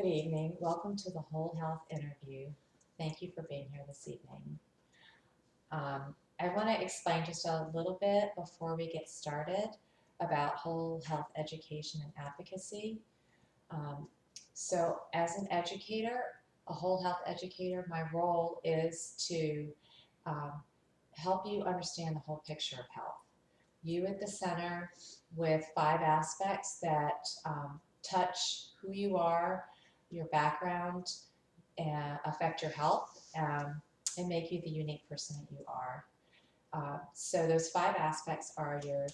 Good evening. Welcome to the Whole Health interview. Thank you for being here this evening. I want to explain just a little bit before we get started about whole health education and advocacy. Um, as an educator, a whole health educator, my role is to um, help you understand the whole picture of health. You at the center with 5 aspects that touch who you are, your background, affect your health, and make you the unique person that you are. So those 5 aspects are your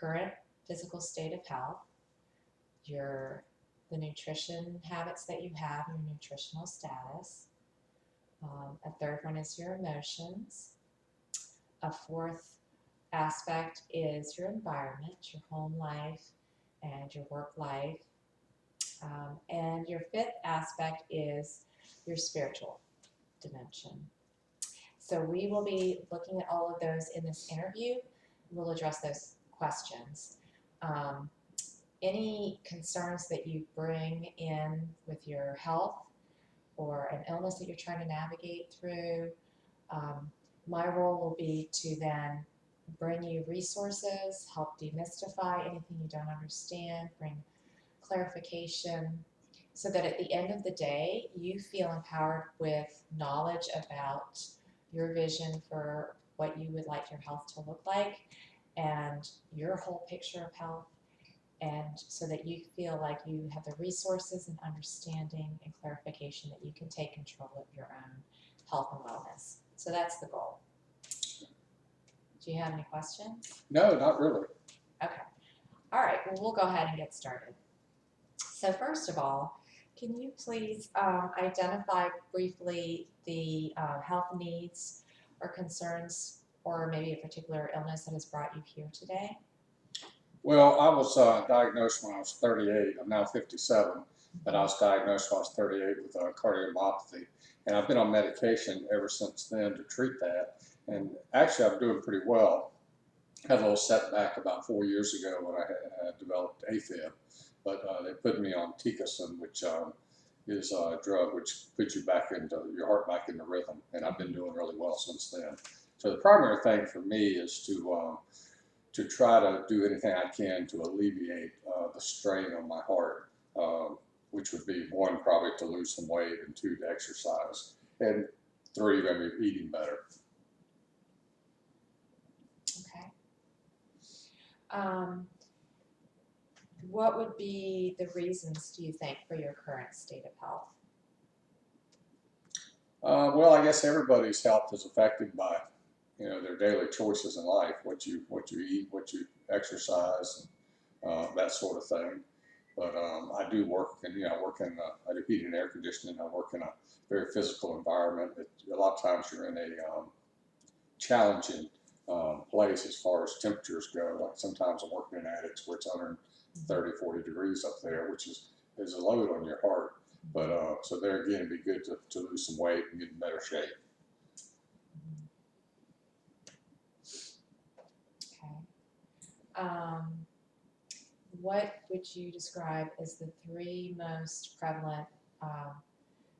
current physical state of health, your the nutrition habits that you have, your nutritional status. A third one is your emotions. A fourth aspect is your environment, your home life and your work life. And your fifth aspect is your spiritual dimension. So we will be looking at all of those in this interview. We'll address those questions. Um, any concerns that you bring in with your health or an illness that you're trying to navigate through, my role will be to then bring you resources, help demystify anything you don't understand, bring clarification, so that at the end of the day, you feel empowered with knowledge about your vision for what you would like your health to look like and your whole picture of health, and so that you feel like you have the resources and understanding and clarification that you can take control of your own health and wellness. So that's the goal. Do you have any questions? No, not really. Okay. All right, well, we'll go ahead and get started. So first of all, can you please identify briefly the health needs or concerns or maybe a particular illness that has brought you here today? Well, I was diagnosed when I was 38. I'm now 57, but I was diagnosed when I was 38 with cardiomyopathy. And I've been on medication ever since then to treat that. And actually, I'm doing pretty well. I had a little setback about 4 years ago when I had developed AFib, but they put me on Ticasone, which is a drug which puts you back into your heart back into rhythm. And I've been doing really well since then. So the primary thing for me is to try to do anything I can to alleviate the strain on my heart, which would be one, probably to lose some weight, and two, to exercise, and three, maybe eating better. Okay. Um, what would be the reasons, do you think, for your current state of health? Well, I guess everybody's health is affected by, their daily choices in life, what you eat, what you exercise, that sort of thing. But I do work, and I work in I do heating and air conditioning. I work in a very physical environment. A lot of times you're in a challenging place as far as temperatures go. Like sometimes I'm working in attics where it's 130, 40 degrees up there, which is a load on your heart. But so there again, it'd be good to lose some weight and get in better shape. Okay. What would you describe as the 3 most prevalent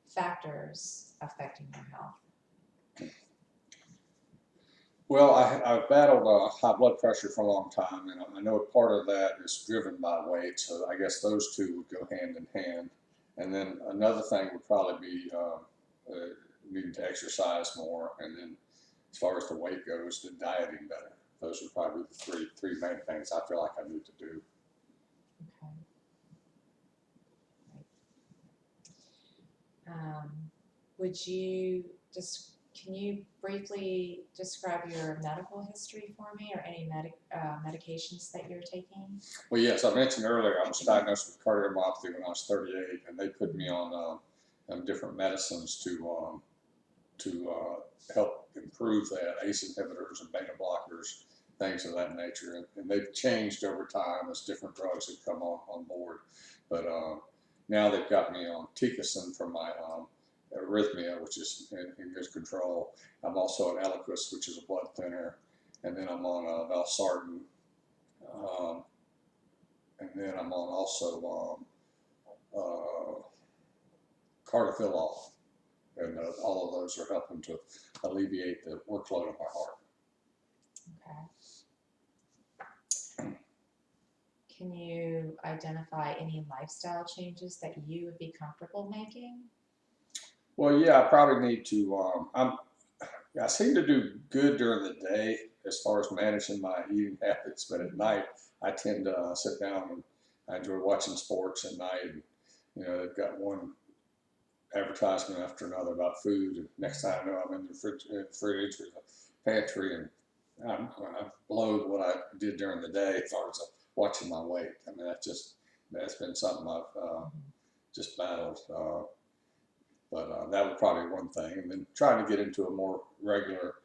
factors affecting your health? Well, I've battled high blood pressure for a long time, and I know part of that is driven by weight. So I guess those two would go hand in hand. And then another thing would probably be needing to exercise more, and then as far as the weight goes, the dieting better. Those are probably the three main things I feel like I need to do. Okay. Would you just can you briefly describe your medical history for me, or any medications that you're taking? Well, yes, I mentioned earlier I was diagnosed with cardiomyopathy when I was 38, and they put me on different medicines to help improve that, ACE inhibitors and beta blockers, things of that nature. And they've changed over time as different drugs have come on board. But now they've got me on Ticasone for my arrhythmia, which is in good control. I'm also on Eliquis, which is a blood thinner. And then I'm on Valsartan. And then I'm on also cartafilol, and all of those are helping to alleviate the workload on my heart. Okay. Can you identify any lifestyle changes that you would be comfortable making? Well, yeah, I probably need to. I seem to do good during the day as far as managing my eating habits, but at night I tend to sit down and I enjoy watching sports at night. And, they've got one advertisement after another about food, and next time I know I'm in the fridge or the pantry, and I've blown what I did during the day as far as watching my weight. I mean, that's been something I've just battled. But that would probably be one thing. And then trying to get into a more regular,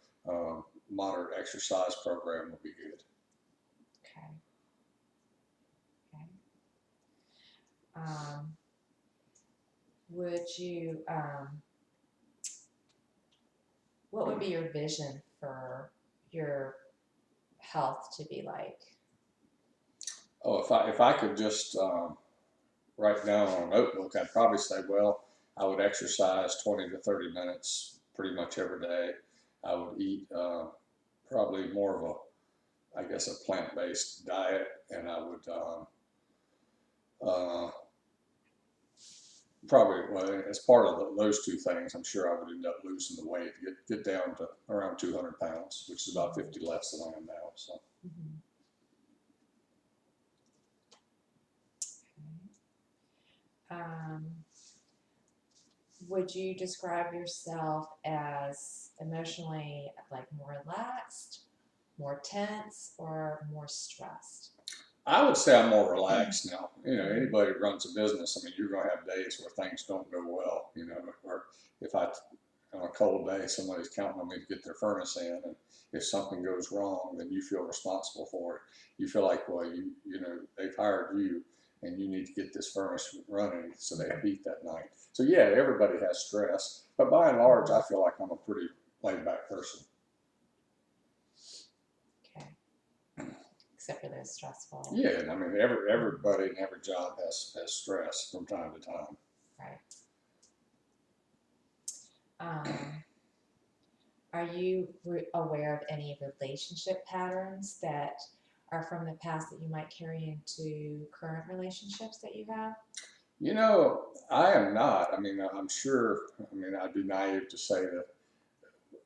moderate exercise program would be good. Okay. Okay. Would you, what would be your vision for your health to be like? Oh, if I could just write down on a notebook, I'd probably say, well, I would exercise 20 to 30 minutes pretty much every day. I would eat probably more of a, I guess, a plant-based diet, and I would probably, well, as part of those two things, I'm sure I would end up losing the weight, get down to around 200 pounds, which is about 50 less than I am now. So. Mm-hmm. Okay. Would you describe yourself as emotionally like more relaxed, more tense, or more stressed? I would say I'm more relaxed now. Anybody who runs a business, I mean, you're going to have days where things don't go well, or if on a cold day, somebody's counting on me to get their furnace in, and if something goes wrong, then you feel responsible for it. You feel like, well, they've hired you, and you need to get this furnace running so they have heat that night. So yeah, everybody has stress, but by and large, I feel like I'm a pretty laid back person. Okay. Except for those stressful. Yeah, I mean, everybody in every job has stress from time to time. Right. Are you aware of any relationship patterns that are from the past that you might carry into current relationships that you have? I am not. I mean, I'm sure, I'd be naive to say that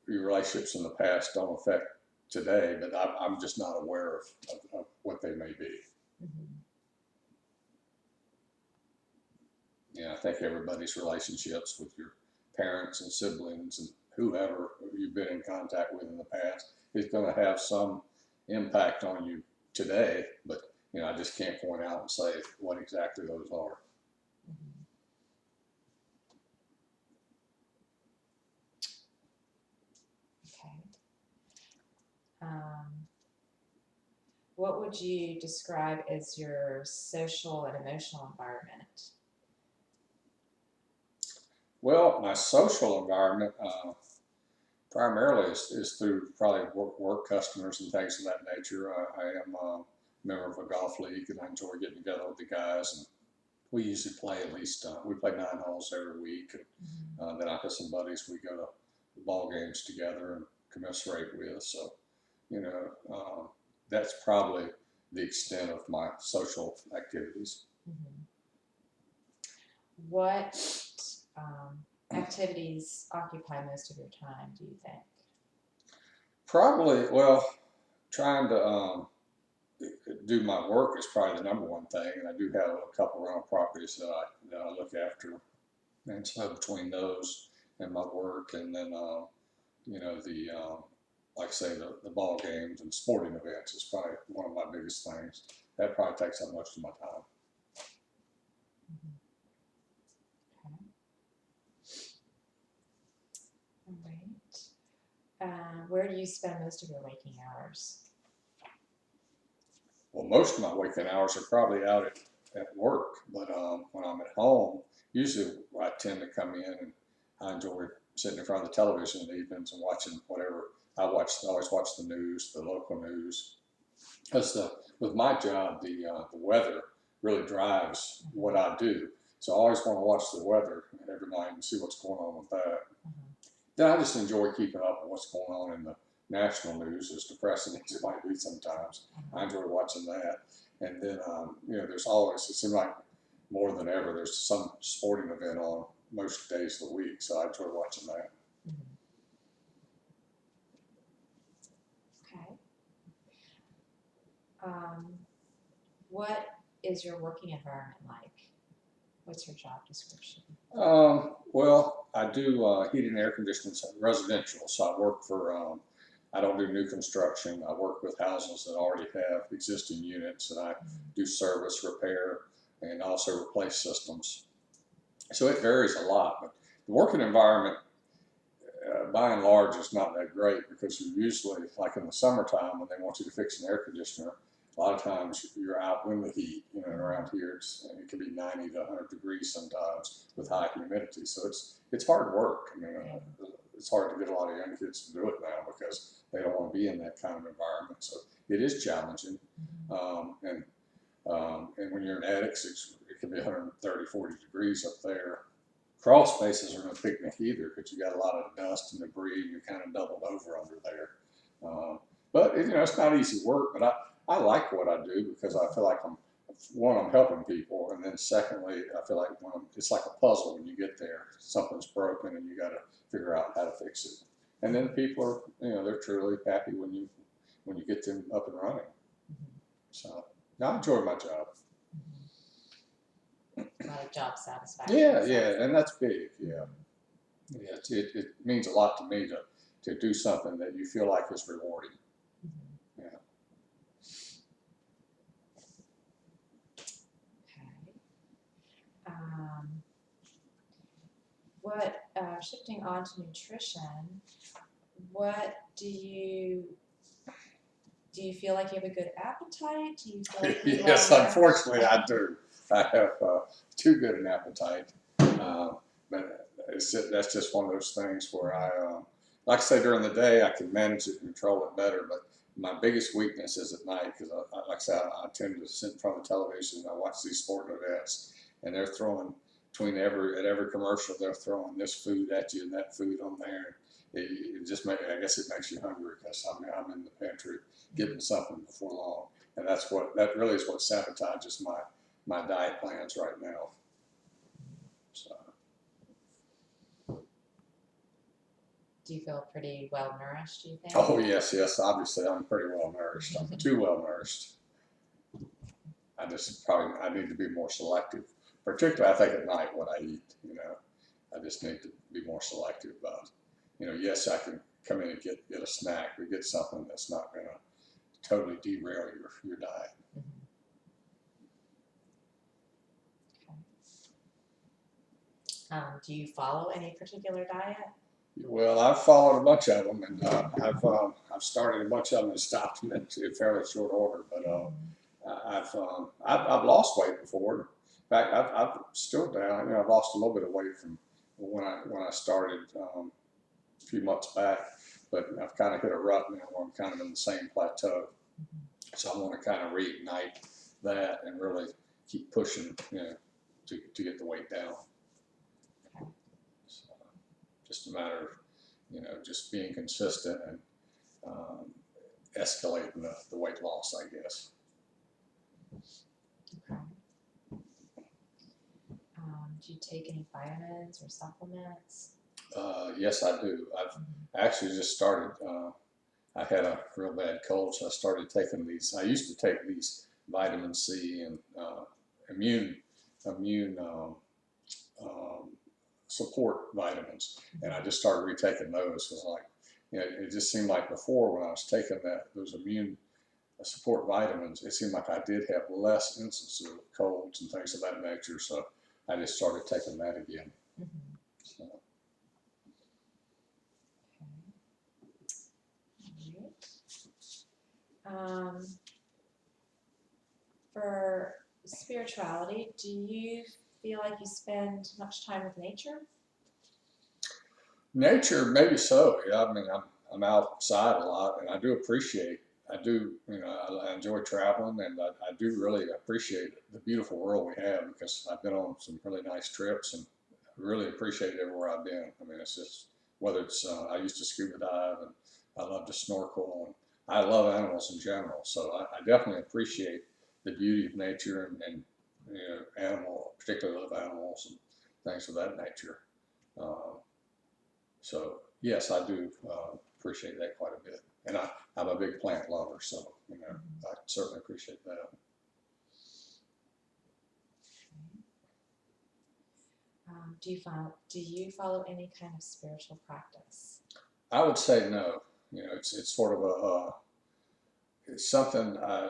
your relationships in the past don't affect today, but I'm just not aware of what they may be. Mm-hmm. I think everybody's relationships with your parents and siblings and whoever you've been in contact with in the past is going to have some impact on you today, but I just can't point out and say what exactly those are. Mm-hmm. Okay. What would you describe as your social and emotional environment? Well, my social environment primarily is through probably work customers and things of that nature. I am a member of a golf league, and I enjoy getting together with the guys. And we usually play at least we play 9 holes every week. And then I have some buddies we go to ball games together and commiserate with. So, that's probably the extent of my social activities. Mm-hmm. What activities occupy most of your time, do you think? Probably, well, trying to do my work is probably the number one thing, and I do have a couple rental properties that I look after, and so between those and my work, and then like I say, the ball games and sporting events is probably one of my biggest things. That probably takes up most of my time. Mm-hmm. Okay. All right. Where do you spend most of your waking hours? Well, most of my waking hours are probably out at work, but when I'm at home, usually I tend to come in and I enjoy sitting in front of the television in the evenings and watching whatever I always watch the news, the local news. Because with my job, the weather really drives what I do. So I always want to watch the weather every night and see what's going on with that. Mhm. Then I just enjoy keeping up with what's going on in the national news, as depressing as it might be sometimes. I enjoy watching that. And then, there's always, it seems like more than ever, there's some sporting event on most days of the week. So I enjoy watching that. Mhm. Okay. What is your working environment like? What's your job description? Well, I do heating and air conditioning residential. So I work for, I don't do new construction. I work with houses that already have existing units, and I do service, repair, and also replace systems. So it varies a lot, but the working environment, by and large, is not that great because you usually, like in the summertime, when they want you to fix an air conditioner, a lot of times you're out in the heat. And around here it can be 90 to 100 degrees sometimes with high humidity. So it's hard work. I mean, it's hard to get a lot of young kids to do it now because they don't want to be in that kind of environment. So it is challenging. And when you're in attics, it can be 130, 40 degrees up there. Crawl spaces are no picnic either because you got a lot of dust and debris and you're kind of doubled over under there. But it's not easy work, but I like what I do because I feel like I'm helping people, and then secondly, I feel like it's like a puzzle when you get there. Something's broken and you got to figure out how to fix it. And then people are, they're truly happy when you get them up and running. So I enjoy my job. A lot of job satisfaction. Yeah, and that's big. Yeah, it means a lot to me to do something that you feel like is rewarding. Yeah. Okay. Shifting on to nutrition, what do you feel like you have a good appetite? Do you feel like you eat Yes, well-nourished? unfortunately, I do. I have too good an appetite, but that's just one of those things where like I say, during the day I can manage it and control it better, but my biggest weakness is at night because, like I said, I tend to sit in front of the television and I watch these sporting events, and they're throwing at every commercial they're throwing this food at you and that food on there. It just I guess it makes you hungry because I'm in the pantry getting something before long, and that really is what sabotages my diet plans right now. So. Do you feel pretty well nourished, do you think? Oh yes, obviously I'm pretty well nourished. I'm too well nourished. I need to be more selective, particularly I think at night what I eat. I just need to be more selective about. Yes, I can come in and get a snack or get something that's not going to totally derail your diet. Do you follow any particular diet? Well, I've followed a bunch of them, and I've started a bunch of them and stopped them in fairly short order. But I've lost weight before. In fact, I've still down. I've lost a little bit of weight from when I started a few months back, but I've kind of hit a rut now where I'm kind of in the same plateau. So I want to kind of reignite that and really keep pushing, to get the weight down. So just a matter of, just being consistent and escalating the weight loss, I guess. Okay. Do you take any vitamins or supplements? Yes, I do. I've actually just started. I had a real bad cold, so I started taking these. I used to take these vitamin C and immune support vitamins, and I just started retaking those. It was like, it just seemed like before when I was taking those immune support vitamins, it seemed like I did have less instances of colds and things of that nature. So I just started taking that again. So. For spirituality, do you feel like you spend much time with nature? Nature, maybe so. Yeah, I mean, I'm outside a lot, and I do appreciate I do, I enjoy traveling, and I do really appreciate the beautiful world we have, because I've been on some really nice trips, and really appreciate everywhere I've been. I mean, it's just, whether it's, I used to scuba dive, and I love to snorkel, and I love animals in general. So I definitely appreciate the beauty of nature, particularly love animals and things of that nature. Uh, so yes, I do appreciate that quite a bit, and I'm a big plant lover, so I certainly appreciate that. Do you follow any kind of spiritual practice? I would say no. It's sort of it's something. I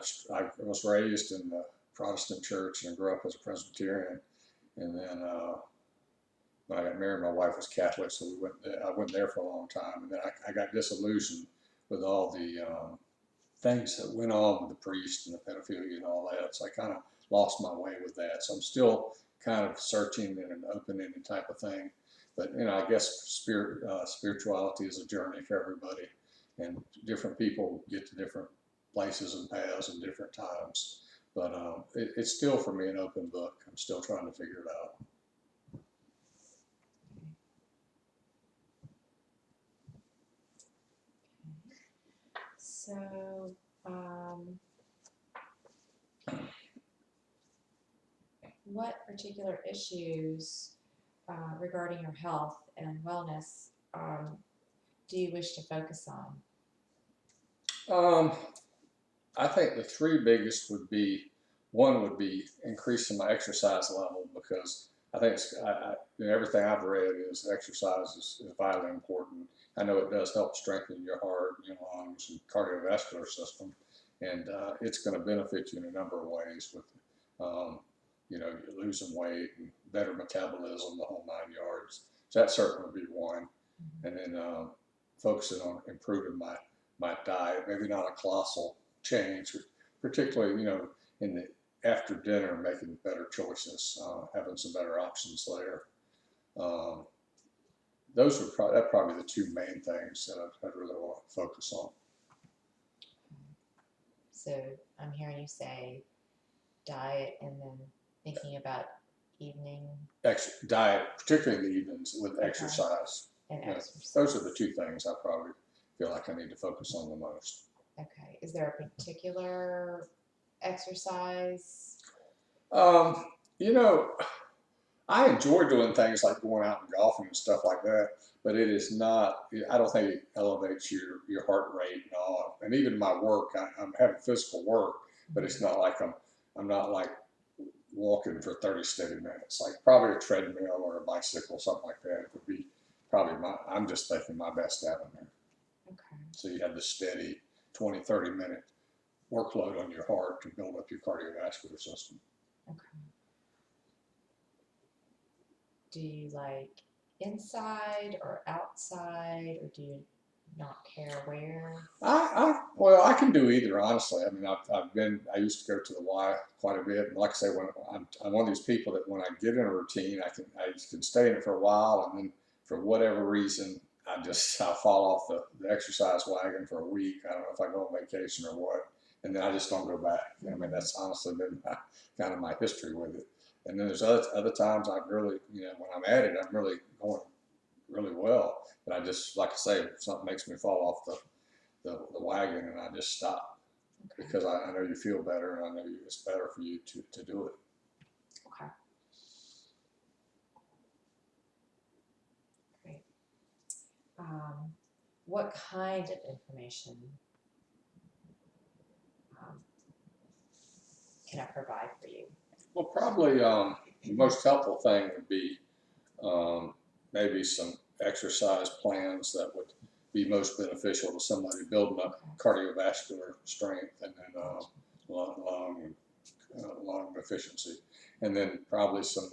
was raised in the Protestant church and grew up as a Presbyterian, and then when I got married, my wife was Catholic, so I went there for a long time, and then I got disillusioned with all the things that went on with the priest and the pedophilia and all that. So I kind of lost my way with that. So I'm still kind of searching in an open-ended type of thing. But I guess spirituality is a journey for everybody, and different people get to different places and paths in different times. But it's still for me an open book. I'm still trying to figure it out. So, what particular issues regarding your health and wellness do you wish to focus on? Um, I think the three biggest would be, one would be increasing my exercise level, because I think everything I've read is exercise is vitally important. I know it does help strengthen your heart, your lungs, and cardiovascular system, and it's going to benefit you in a number of ways with, um, losing weight and better metabolism, the whole 9 yards. So that certainly would be one. And then focusing on improving my diet, maybe not a colossal change, particularly, in the after dinner, making better choices, having some better options there. Um, those would probably the two main things that I'd really want to focus on. So I'm hearing you say diet and then thinking about evening Diet, particularly in the evenings, with Okay. exercise. and Yeah, exercise. those are the two things I probably feel like I need to focus on the most. Okay. Is there a particular exercise? Um, you know, I enjoy doing things like going out and golfing and stuff like that, but it is not, I don't think it elevates your heart rate and all. And even my work, I'm having physical work, but it's not like I'm not like walking for 30 steady minutes. Like probably a treadmill or a bicycle, something like that would be probably I'm just thinking my best avenue. Okay. So you have the steady 20, 30-minute workload on your heart to build up your cardiovascular system. Okay. Do you like inside or outside, or do you not care where? Well, I can do either, honestly. I mean, I used to go to the Y quite a bit. And like I say, when I'm one of these people that when I get in a routine, I can stay in it for a while, and then for whatever reason, I fall off the exercise wagon for a week. I don't know if I go on vacation or what, and then I just don't go back. I mean, that's honestly been kind of my history with it. And then there's other times I've really, when I'm at it, I'm really going really well. But I just, like I say, if something makes me fall off the wagon, and I just stop, Okay. because I know you feel better, and I know it's better for you to do it. Okay. Great. What kind of information um, can I provide for you? Well, probably the most helpful thing would be maybe some exercise plans that would be most beneficial to somebody building up cardiovascular strength, and then lung efficiency, and then probably some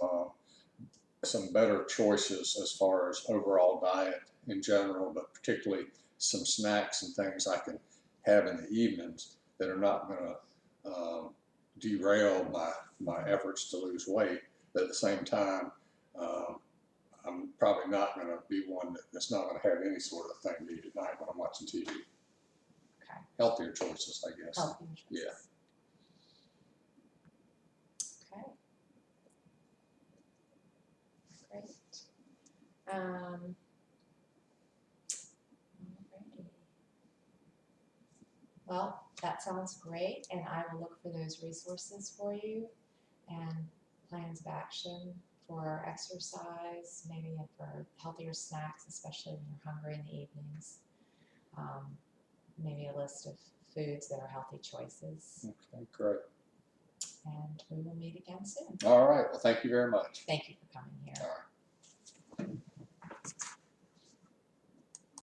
better choices as far as overall diet in general, but particularly some snacks and things I can have in the evenings that are not going to derail my efforts to lose weight. But at the same time, I'm probably not going to be one that's not going to have any sort of thing to eat at night when I'm watching TV. Okay. Okay. healthier choices, I guess. Healthier choices. Yeah. Okay. Great. Alrighty. Well, that sounds great, and I will look for those resources for you and plans of action for exercise, maybe for healthier snacks, especially when you're hungry in the evenings. Maybe a list of foods that are healthy choices, Okay, great. and we will meet again soon. All right. Well, thank you very much. Thank you for coming here. All right.